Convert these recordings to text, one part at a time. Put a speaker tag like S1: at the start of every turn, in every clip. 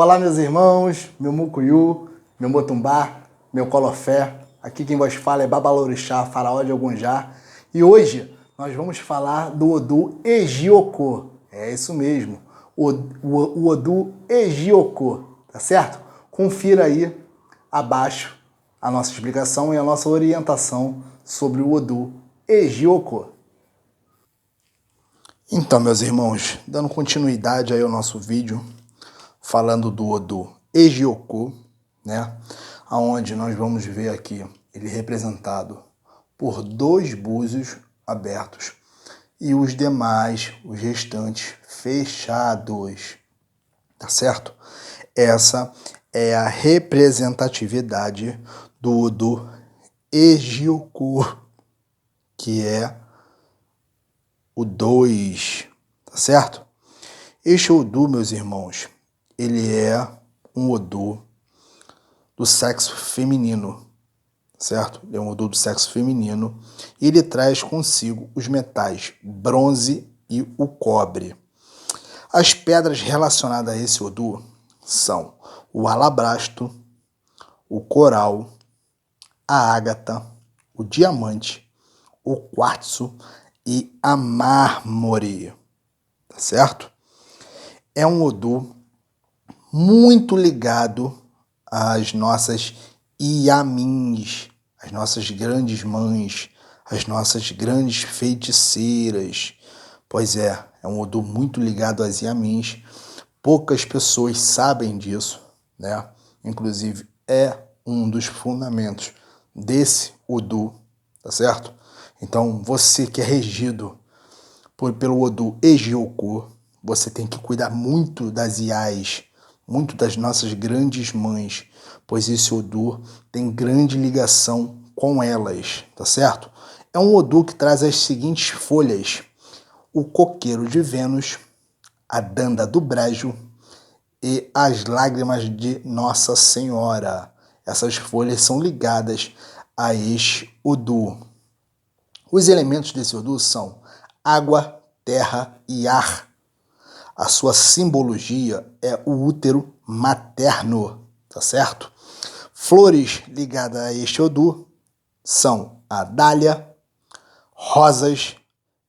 S1: Olá, meus irmãos, meu mucuyu, meu motumbá, meu colofé. Aqui quem vos fala é Babalorixá, faraó de Ogunjá. E hoje nós vamos falar do Odu Ejiokô. É isso mesmo, o Odu Ejiokô, tá certo? Confira aí abaixo a nossa explicação e a nossa orientação sobre o Odu Ejiokô. Então, meus irmãos, dando continuidade aí ao nosso vídeo, falando do Odu Ejiokô, né? Aonde nós vamos ver aqui ele representado por 2 búzios abertos e os demais, os restantes, fechados, tá certo? Essa é a representatividade do Odu Ejiokô, que é o 2, tá certo? Este Odu, meus irmãos, ele é um Odu do sexo feminino, certo? Ele é um Odu do sexo feminino e ele traz consigo os metais bronze e o cobre. As pedras relacionadas a esse Odu são o alabastro, o coral, a ágata, o diamante, o quartzo e a mármore, tá certo? É um Odu muito ligado às nossas Iamins, as nossas grandes mães, as nossas grandes feiticeiras. Pois é um Odu muito ligado às Iamins. Poucas pessoas sabem disso, né? Inclusive é um dos fundamentos desse Odu, tá certo? Então você que é regido pelo Odu Ejiokô, você tem que cuidar muito das Iais, muito das nossas grandes mães, pois esse Odu tem grande ligação com elas, tá certo? É um Odu que traz as seguintes folhas: o coqueiro de Vênus, a danda do brejo e as lágrimas de Nossa Senhora. Essas folhas são ligadas a este Odu. Os elementos desse Odu são água, terra e ar. A sua simbologia é o útero materno, tá certo? Flores ligadas a este Odu são a dália, rosas,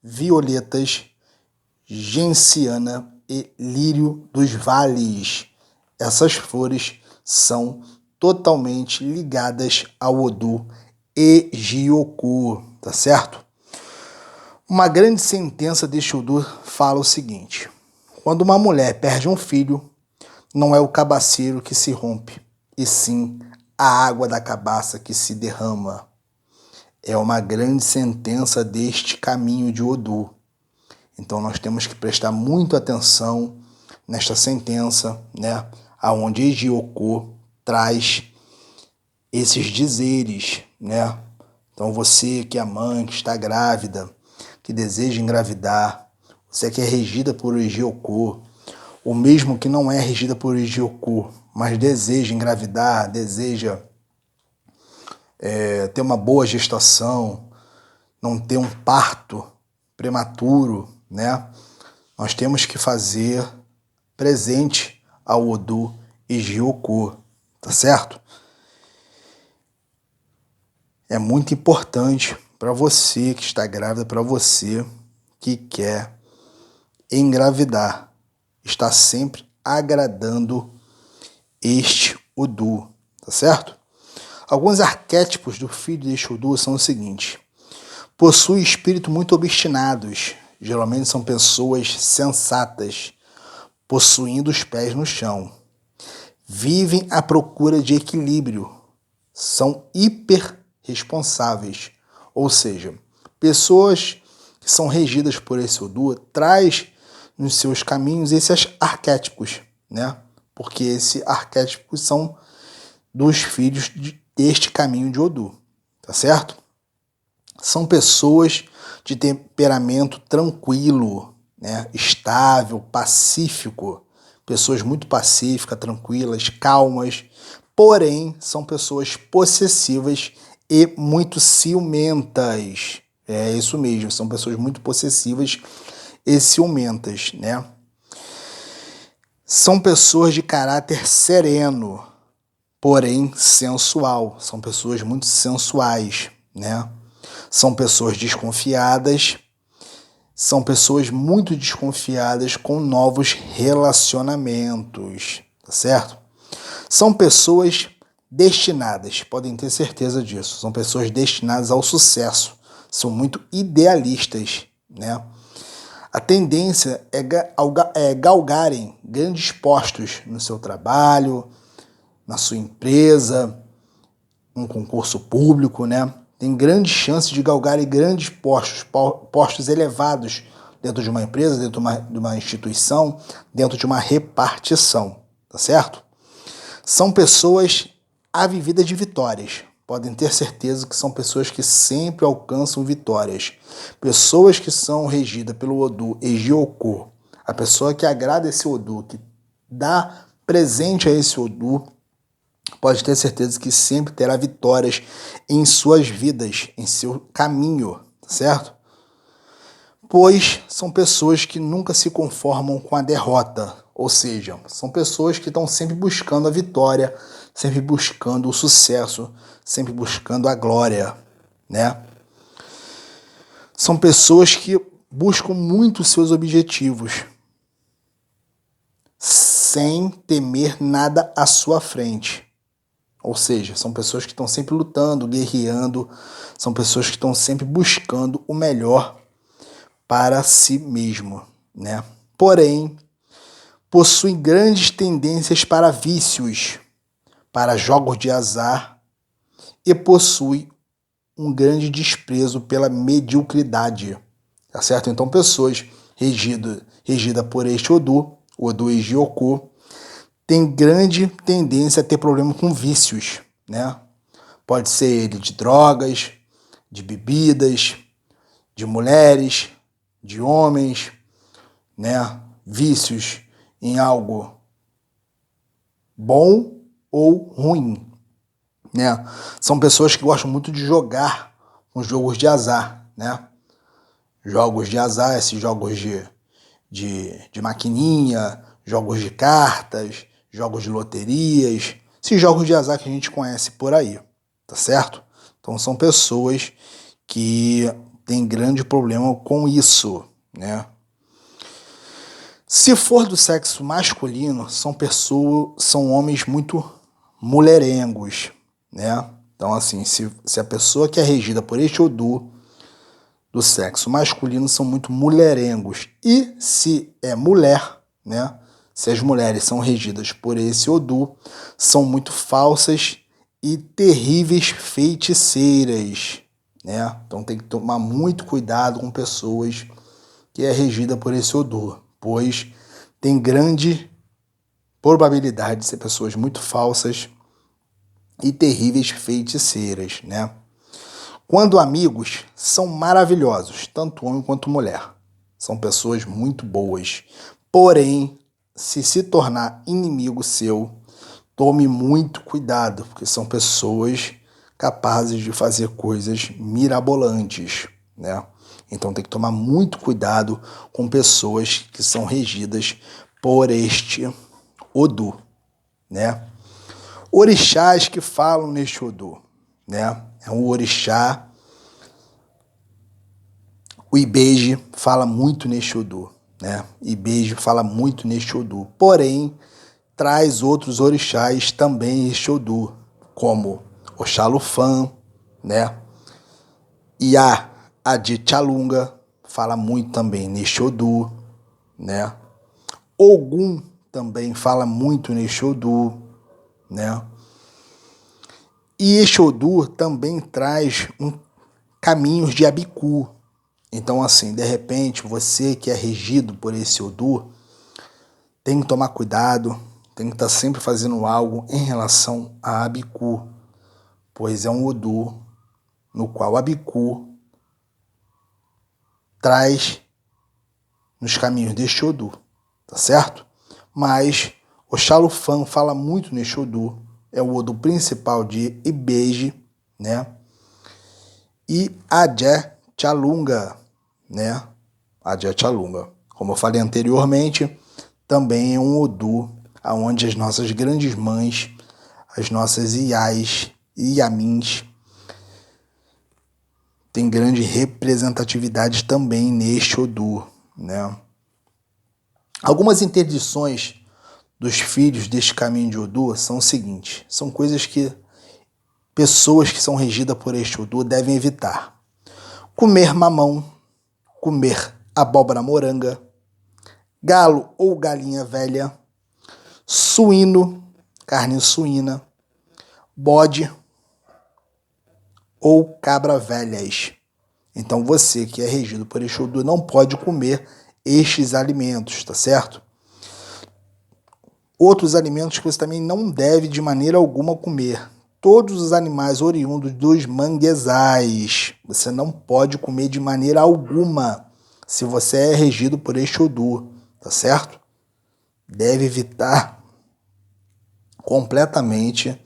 S1: violetas, genciana e lírio dos vales. Essas flores são totalmente ligadas ao Odu Ejiokô, tá certo? Uma grande sentença deste Odu fala o seguinte: quando uma mulher perde um filho, não é o cabaceiro que se rompe, e sim a água da cabaça que se derrama. É uma grande sentença deste caminho de Odu. Então nós temos que prestar muito atenção nesta sentença, né? Aonde Ejiokô traz esses dizeres, né? Então você que é mãe, que está grávida, que deseja engravidar, você que é regida por Ejiokô, ou mesmo que não é regida por Ejiokô, mas deseja engravidar, deseja ter uma boa gestação, não ter um parto prematuro, né? Nós temos que fazer presente ao Odu Ejiokô, tá certo? É muito importante para você que está grávida, para você que quer engravidar, estar sempre agradando este Odu, tá certo? Alguns arquétipos do filho deste Odu são os seguintes: possui espírito muito obstinados, geralmente são pessoas sensatas, possuindo os pés no chão. Vivem à procura de equilíbrio, são hiperresponsáveis, ou seja, pessoas que são regidas por esse Odu traz nos seus caminhos esses arquétipos, né? Porque esses arquétipos são dos filhos deste caminho de Odu, tá certo? São pessoas de temperamento tranquilo, né? Estável, pacífico, pessoas muito pacíficas, tranquilas, calmas, porém são pessoas possessivas e muito ciumentas. É isso mesmo, são pessoas muito possessivas e ciumentas, né? São pessoas de caráter sereno, porém sensual. São pessoas muito sensuais, né? São pessoas desconfiadas, são pessoas muito desconfiadas com novos relacionamentos, tá certo? São pessoas destinadas, podem ter certeza disso. São pessoas destinadas ao sucesso, são muito idealistas, né? A tendência é galgarem grandes postos no seu trabalho, na sua empresa, um concurso público, né? Tem grandes chances de galgarem grandes postos elevados dentro de uma empresa, dentro de uma instituição, dentro de uma repartição, tá certo? São pessoas avividas de vitórias. Podem ter certeza que são pessoas que sempre alcançam vitórias. Pessoas que são regidas pelo Odu Ejioko. A pessoa que agrada esse Odu, que dá presente a esse Odu, pode ter certeza que sempre terá vitórias em suas vidas, em seu caminho, certo? Pois são pessoas que nunca se conformam com a derrota, ou seja, são pessoas que estão sempre buscando a vitória, sempre buscando o sucesso, sempre buscando a glória, né? São pessoas que buscam muito seus objetivos, sem temer nada à sua frente. Ou seja, são pessoas que estão sempre lutando, guerreando, são pessoas que estão sempre buscando o melhor para si mesmo, né? Porém, possuem grandes tendências para vícios, para jogos de azar e possui um grande desprezo pela mediocridade, tá certo? Então, pessoas regidas por este Odu, o Odu Ejioko, tem grande tendência a ter problema com vícios, né? Pode ser ele de drogas, de bebidas, de mulheres, de homens, né? Vícios em algo bom ou ruim, né? São pessoas que gostam muito de jogar com jogos de azar, né? Jogos de azar, esses jogos de maquininha, jogos de cartas, jogos de loterias, esses jogos de azar que a gente conhece por aí, tá certo? Então são pessoas que têm grande problema com isso, né? Se for do sexo masculino, são homens muito mulherengos, né? Então assim, se a pessoa que é regida por este Odu do sexo masculino são muito mulherengos. E se é mulher, né? Se as mulheres são regidas por esse Odu, são muito falsas e terríveis feiticeiras, né? Então tem que tomar muito cuidado com pessoas que é regida por esse Odu, pois tem grande probabilidade de ser pessoas muito falsas e terríveis feiticeiras, né? Quando amigos, são maravilhosos, tanto homem quanto mulher. São pessoas muito boas. Porém, se tornar inimigo seu, tome muito cuidado, porque são pessoas capazes de fazer coisas mirabolantes, né? Então tem que tomar muito cuidado com pessoas que são regidas por este Odu, né? Orixás que falam neste Odu, né? É um orixá. O Ibeji fala muito neste Odu, né? Ibeji fala muito neste Odu. Porém, traz outros orixás também este Odu, como Oxalufã, né? Iá Adichalunga fala muito também neste Odu, né? Ogum também fala muito neste Odu, né? E este Odu também traz caminhos de Abiku. Então, assim, de repente, você que é regido por esse Odu, tem que tomar cuidado, tem que estar sempre fazendo algo em relação a Abiku, pois é um Odu no qual Abiku traz nos caminhos deste Odu, tá certo? Mas Oxalufã fala muito neste Odu, é o Odu principal de Ibeji, né? E Adé Chalunga, né? Adé Chalunga. Como eu falei anteriormente, também é um Odu, onde as nossas grandes mães, as nossas Iás e Iamins, tem grande representatividade também neste Odu, né? Algumas interdições dos filhos deste caminho de Odu são o seguinte, são coisas que pessoas que são regidas por este Odu devem evitar. Comer mamão, comer abóbora moranga, galo ou galinha velha, suíno, carne suína, bode ou cabra velhas. Então você que é regido por este Odu não pode comer estes alimentos, tá certo? Outros alimentos que você também não deve de maneira alguma comer. Todos os animais oriundos dos manguezais. Você não pode comer de maneira alguma se você é regido por este Odu, tá certo? Deve evitar completamente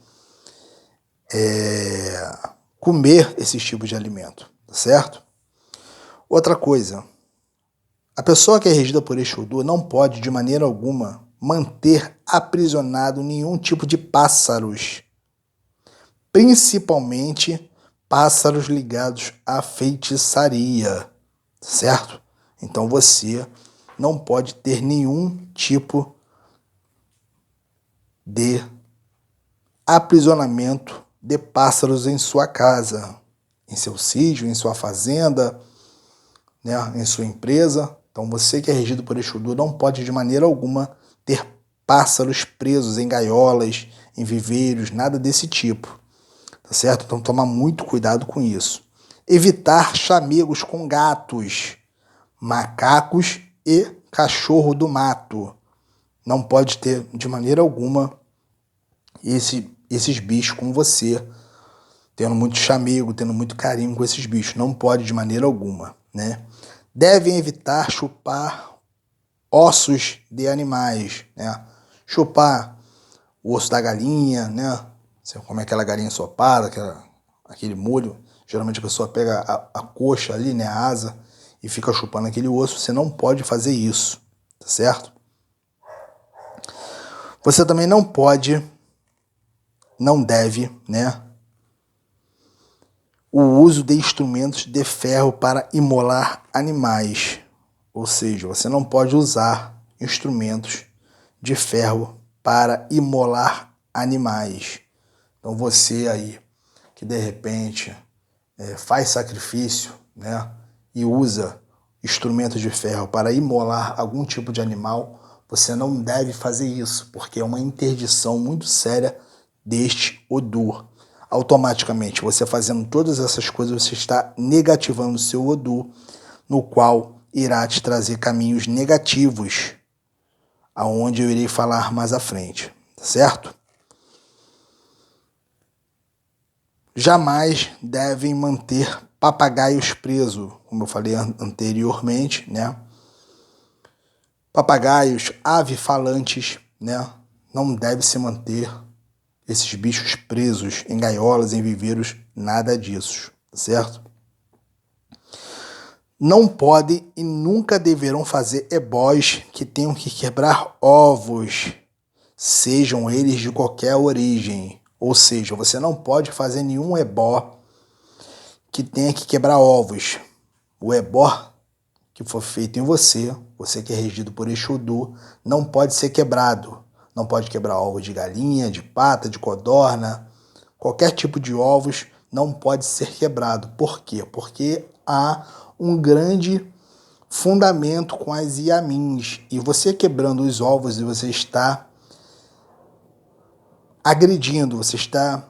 S1: comer esses tipos de alimento, tá certo? Outra coisa, a pessoa que é regida por este Odu não pode de maneira alguma manter aprisionado nenhum tipo de pássaros, principalmente pássaros ligados à feitiçaria, certo? Então você não pode ter nenhum tipo de aprisionamento de pássaros em sua casa, em seu sítio, em sua fazenda, né, em sua empresa. Então você que é regido por este Odu não pode de maneira alguma ter pássaros presos em gaiolas, em viveiros, nada desse tipo, tá certo? Então toma muito cuidado com isso. Evitar chamegos com gatos, macacos e cachorro do mato. Não pode ter de maneira alguma esses bichos com você, tendo muito chamego, tendo muito carinho com esses bichos. Não pode de maneira alguma, né? Devem evitar chupar ossos de animais, né? Chupar o osso da galinha, né? Você come aquela galinha ensopada, aquele molho. Geralmente a pessoa pega a coxa ali, né? A asa, e fica chupando aquele osso. Você não pode fazer isso, tá certo? Você também não pode, não deve, né? O uso de instrumentos de ferro para imolar animais. Ou seja, você não pode usar instrumentos de ferro para imolar animais. Então você aí que de repente faz sacrifício, né, e usa instrumentos de ferro para imolar algum tipo de animal, você não deve fazer isso, porque é uma interdição muito séria deste Odu. Automaticamente, você fazendo todas essas coisas, você está negativando o seu Odu, no qual irá te trazer caminhos negativos, aonde eu irei falar mais à frente, certo? Jamais devem manter papagaios presos, como eu falei anteriormente, né? Papagaios, aves falantes, né? Não deve se manter esses bichos presos em gaiolas, em viveiros, nada disso, certo? Não podem e nunca deverão fazer ebós que tenham que quebrar ovos, sejam eles de qualquer origem. Ou seja, você não pode fazer nenhum ebó que tenha que quebrar ovos. O ebó que for feito em você, você que é regido por Exu, não pode ser quebrado. Não pode quebrar ovos de galinha, de pata, de codorna. Qualquer tipo de ovos não pode ser quebrado. Por quê? Porque há um grande fundamento com as Iamins. E você quebrando os ovos, você está agredindo, você está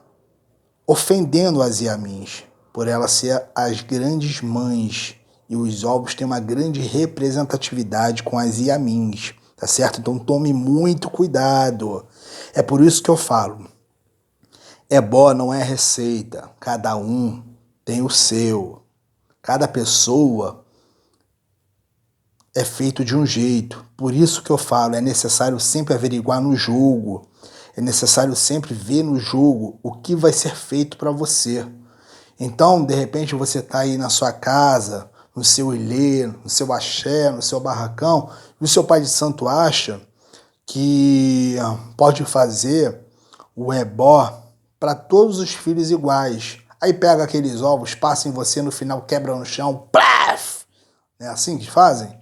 S1: ofendendo as Iamins, por elas ser as grandes mães. E os ovos têm uma grande representatividade com as Iamins, tá certo? Então tome muito cuidado. É por isso que eu falo, ebó não é receita, cada um tem o seu. Cada pessoa é feito de um jeito. Por isso que eu falo, é necessário sempre averiguar no jogo. É necessário sempre ver no jogo o que vai ser feito para você. Então, de repente, você está aí na sua casa, no seu ilê, no seu axé, no seu barracão, e o seu pai de santo acha que pode fazer o ebó para todos os filhos iguais. Aí pega aqueles ovos, passa em você, no final quebra no chão, plaf! É assim que fazem?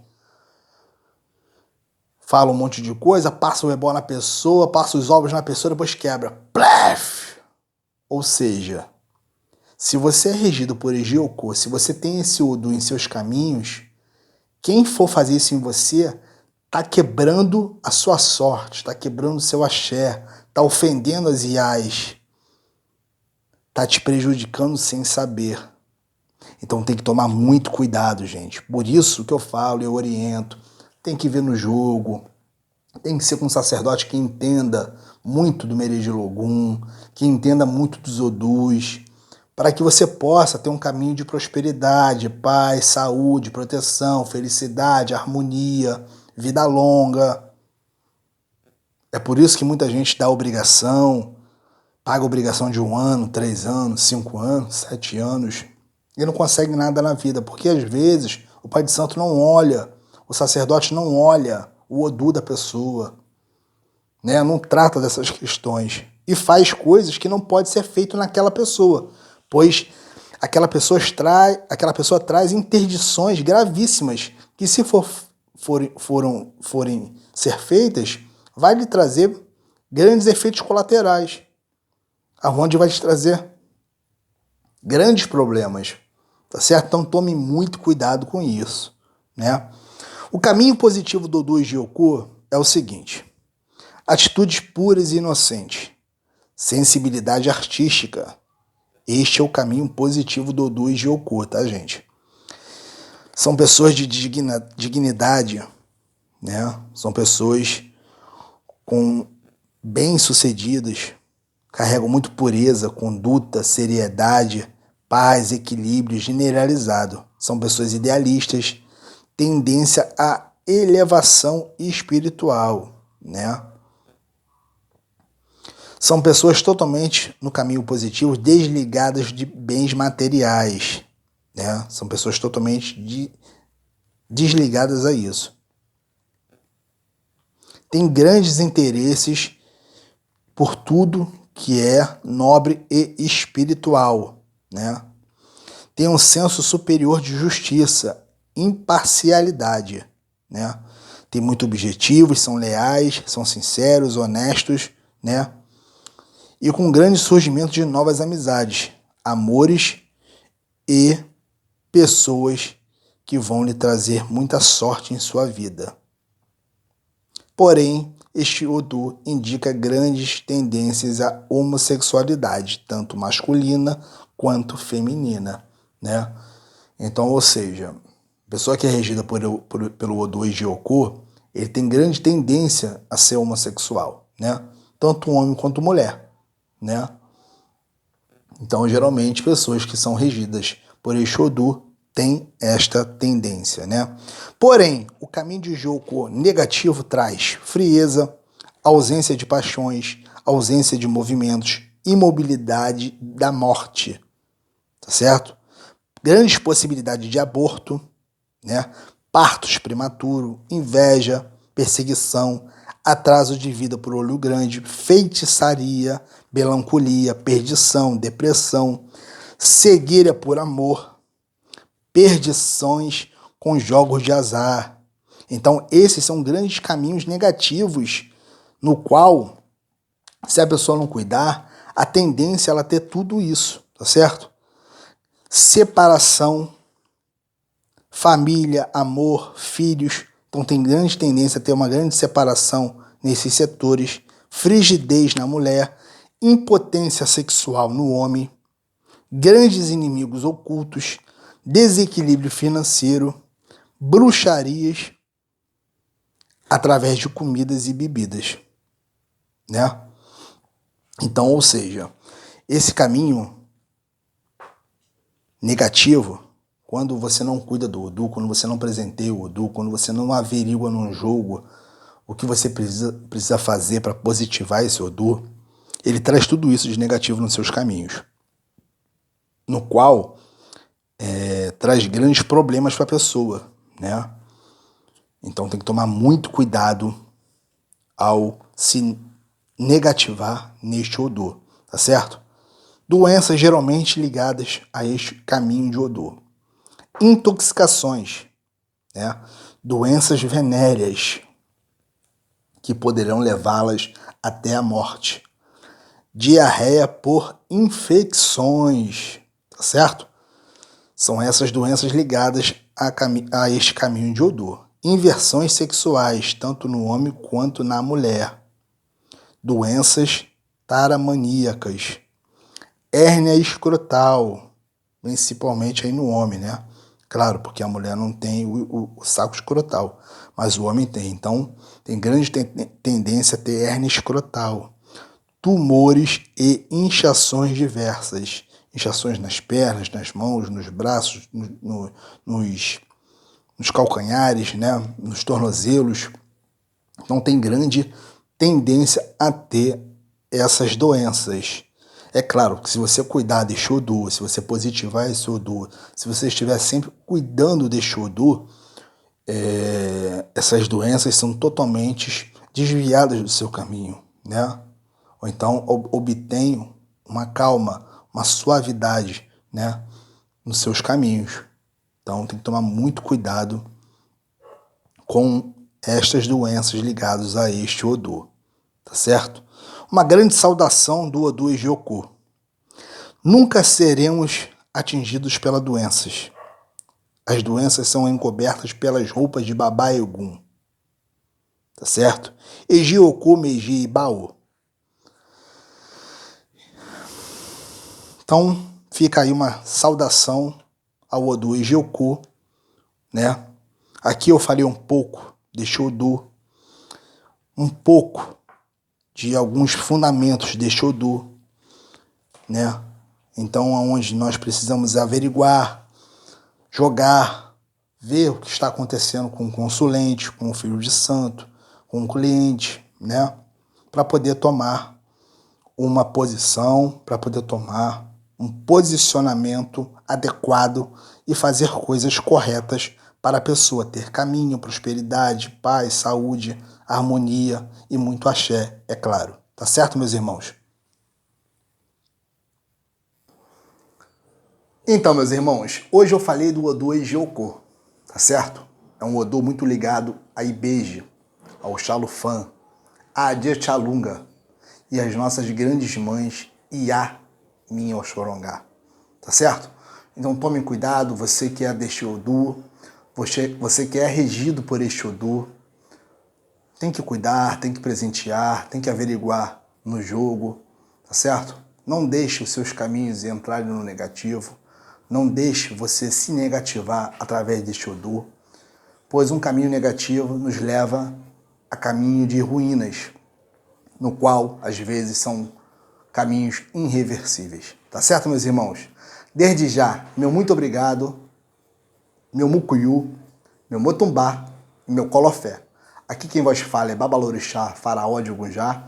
S1: Fala um monte de coisa, passa o ebó na pessoa, passa os ovos na pessoa, depois quebra. Plaf! Ou seja, se você é regido por Egiocô, se você tem esse Odu em seus caminhos, quem for fazer isso em você está quebrando a sua sorte, está quebrando o seu axé, está ofendendo as iás, está te prejudicando sem saber. Então tem que tomar muito cuidado, gente. Por isso que eu falo, eu oriento, tem que ver no jogo, tem que ser com um sacerdote que entenda muito do Mereji Logum, que entenda muito dos Odus, para que você possa ter um caminho de prosperidade, paz, saúde, proteção, felicidade, harmonia, vida longa. É por isso que muita gente dá obrigação, paga obrigação de 1 ano, 3 anos, 5 anos, 7 anos, e não consegue nada na vida, porque às vezes o Pai de Santo não olha, o sacerdote não olha o Odu da pessoa, né? Não trata dessas questões e faz coisas que não pode ser feito naquela pessoa, pois aquela pessoa traz interdições gravíssimas que, se forem ser feitas, vai lhe trazer grandes efeitos colaterais, aonde vai te trazer grandes problemas, tá certo? Então tome muito cuidado com isso, né? O caminho positivo do Odu Egiocô é o seguinte: atitudes puras e inocentes, sensibilidade artística. Este é o caminho positivo do Odu Egiocô, tá, gente? São pessoas de dignidade, né? São pessoas com bem-sucedidas, carregam muito pureza, conduta, seriedade, paz, equilíbrio generalizado. São pessoas idealistas, tendência à elevação espiritual, né? São pessoas totalmente no caminho positivo, desligadas de bens materiais, né? São pessoas totalmente desligadas a isso. Tem grandes interesses por tudo que é nobre e espiritual, né? Tem um senso superior de justiça, imparcialidade, né? Tem muito objetivos, são leais, são sinceros, honestos, né? E com grande surgimento de novas amizades, amores e pessoas que vão lhe trazer muita sorte em sua vida. Porém, este Odu indica grandes tendências à homossexualidade, tanto masculina quanto feminina, né? Então, ou seja, a pessoa que é regida pelo Odu Egiocô, ele tem grande tendência a ser homossexual, né? Tanto homem quanto mulher, né? Então, geralmente, pessoas que são regidas por este Odu têm esta tendência, né? Porém, o caminho de Egiocô negativo traz frieza, ausência de paixões, ausência de movimentos, imobilidade da morte, tá certo? Grandes possibilidades de aborto, né? Partos prematuros, inveja, perseguição, atraso de vida por olho grande, feitiçaria, melancolia, perdição, depressão, cegueira por amor, perdições com jogos de azar. Então, esses são grandes caminhos negativos no qual, se a pessoa não cuidar, a tendência é ela ter tudo isso, tá certo? Separação, família, amor, filhos. Então tem grande tendência a ter uma grande separação nesses setores. Frigidez na mulher, impotência sexual no homem, grandes inimigos ocultos, desequilíbrio financeiro, bruxarias através de comidas e bebidas, né? Então, ou seja, esse caminho negativo, quando você não cuida do Odu, quando você não presenteia o Odu, quando você não averigua num jogo o que você precisa fazer para positivar esse Odu, ele traz tudo isso de negativo nos seus caminhos, no qual traz grandes problemas para a pessoa, né? Então tem que tomar muito cuidado ao se negativar neste Odô, tá certo? Doenças geralmente ligadas a este caminho de Odô. Intoxicações, né? Doenças venéreas que poderão levá-las até a morte. Diarreia por infecções, tá certo? São essas doenças ligadas a este caminho de Odô. Inversões sexuais, tanto no homem quanto na mulher. Doenças taramaníacas. Hérnia escrotal, principalmente aí no homem, né? Claro, porque a mulher não tem o saco escrotal, mas o homem tem. Então, tem grande tendência a ter hérnia escrotal. Tumores e inchações diversas. Inchações nas pernas, nas mãos, nos braços, nos calcanhares, né? Nos tornozelos. Então, tem grande tendência a ter essas doenças. É claro que se você cuidar deste Odô, se você positivar esse Odô, se você estiver sempre cuidando deste Odô, essas doenças são totalmente desviadas do seu caminho, né? Ou então obtenham uma calma, uma suavidade, né, nos seus caminhos. Então tem que tomar muito cuidado com estas doenças ligadas a este Odô, tá certo? Uma grande saudação do Odô Egiokô. Nunca seremos atingidos pelas doenças. As doenças são encobertas pelas roupas de Babá Egum. Tá certo? Egiokô, Meiji e Baô. Então, fica aí uma saudação ao Odô Egiokô, né? Aqui eu falei um pouco deste Odô, um pouco de alguns fundamentos deste Odô, né? Então, onde nós precisamos averiguar, jogar, ver o que está acontecendo com o consulente, com o filho de santo, com o cliente, né? Para poder tomar uma posição, para poder tomar um posicionamento adequado e fazer coisas corretas para a pessoa ter caminho, prosperidade, paz, saúde, harmonia e muito axé, é claro. Tá certo, meus irmãos? Então, meus irmãos, hoje eu falei do Odô Egiokô, tá certo? É um Odô muito ligado a Ibeji, ao Xalufã, a Adjechalunga e as nossas grandes mães Iá, Minha Oxorongá, tá certo? Então tome cuidado, você que é deste Odô, você que é regido por este Odô, tem que cuidar, tem que presentear, tem que averiguar no jogo, tá certo? Não deixe os seus caminhos entrarem no negativo, não deixe você se negativar através deste Odô, pois um caminho negativo nos leva a caminho de ruínas, no qual, às vezes, são caminhos irreversíveis. Tá certo, meus irmãos? Desde já, meu muito obrigado, meu mucuyu, meu motumbá e meu colofé. Aqui quem vos fala é Babalorixá, Faraó de Ogunjá.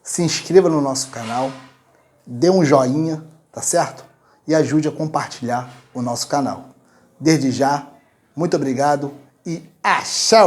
S1: Se inscreva no nosso canal, dê um joinha, tá certo? E ajude a compartilhar o nosso canal. Desde já, muito obrigado e axé!